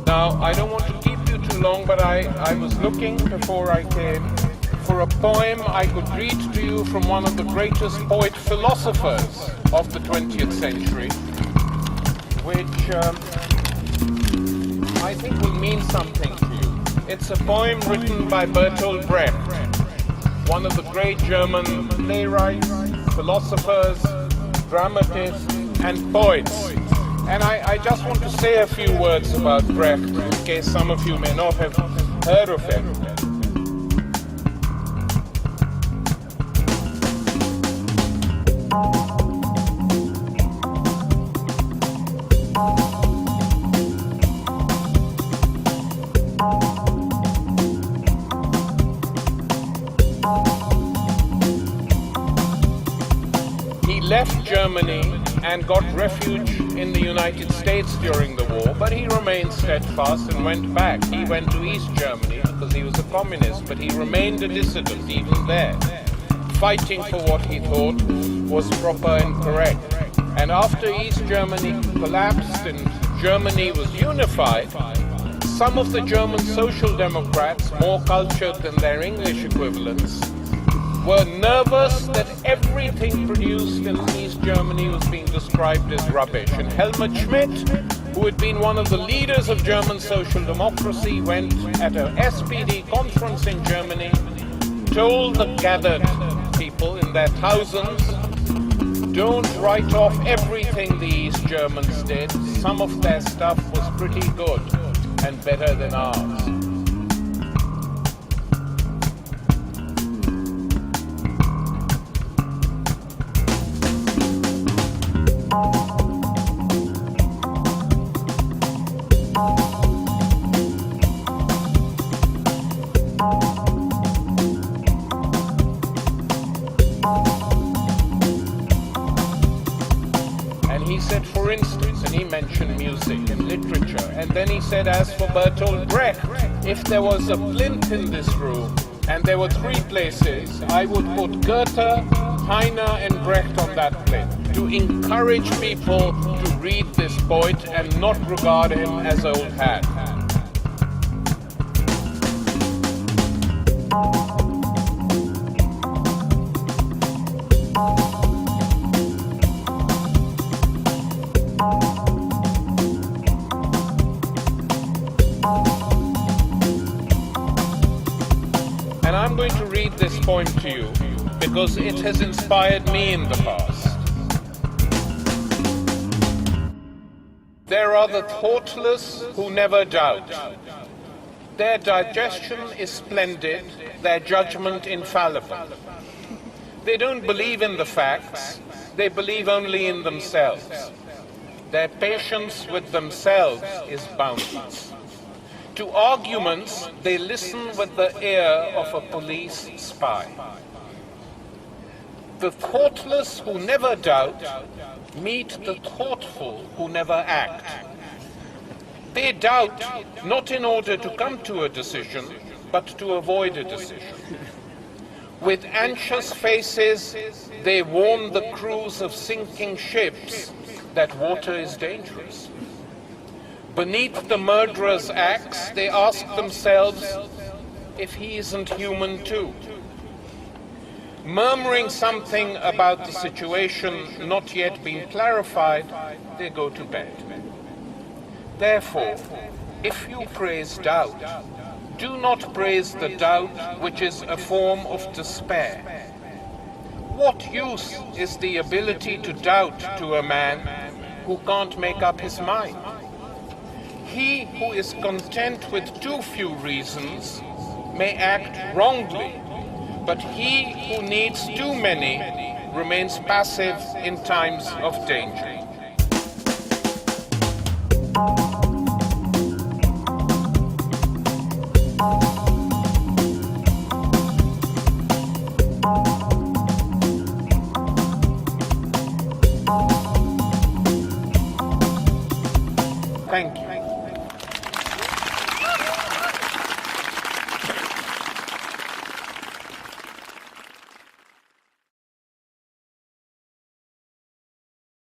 Now, I don't want to keep you too long, but I was looking before I came for a poem I could read to you from one of the greatest poet-philosophers of the 20th century, which I think will mean something to you. It's a poem written by Bertolt Brecht, one of the great German playwrights, philosophers, dramatists, and poets. And I just want to say a few words about Brecht, in case some of you may not have heard of him. He left Germany and got refuge in the United States during the war, but he remained steadfast and went back. He went to East Germany because he was a communist, but he remained a dissident even there, fighting for what he thought was proper and correct. And after East Germany collapsed and Germany was unified, some of the German social democrats, more cultured than their English equivalents, were nervous that everything produced in East Germany was being described as rubbish. And Helmut Schmidt, who had been one of the leaders of German social democracy, went at a SPD conference in Germany, told the gathered people in their thousands, don't write off everything the East Germans did. Some of their stuff was pretty good and better than ours. He said, for instance, and he mentioned music and literature, and then he said, as for Bertolt Brecht, if there was a plinth in this room, and there were three places, I would put Goethe, Heine, and Brecht on that plinth, to encourage people to read this poet and not regard him as old hat. And I'm going to read this poem to you because it has inspired me in the past. There are the thoughtless who never doubt. Their digestion is splendid, their judgment infallible. They don't believe in the facts, they believe only in themselves. Their patience with themselves is boundless. To arguments, they listen with the ear of a police spy. The thoughtless who never doubt meet the thoughtful who never act. They doubt not in order to come to a decision, but to avoid a decision. With anxious faces, they warn the crews of sinking ships that water is dangerous. Beneath the murderer's axe, they ask themselves if he isn't human too. Murmuring something about the situation not yet being clarified, they go to bed. Therefore, if you praise doubt, do not praise the doubt which is a form of despair. What use is the ability to doubt to a man who can't make up his mind? He who is content with too few reasons may act wrongly, but he who needs too many remains passive in times of danger.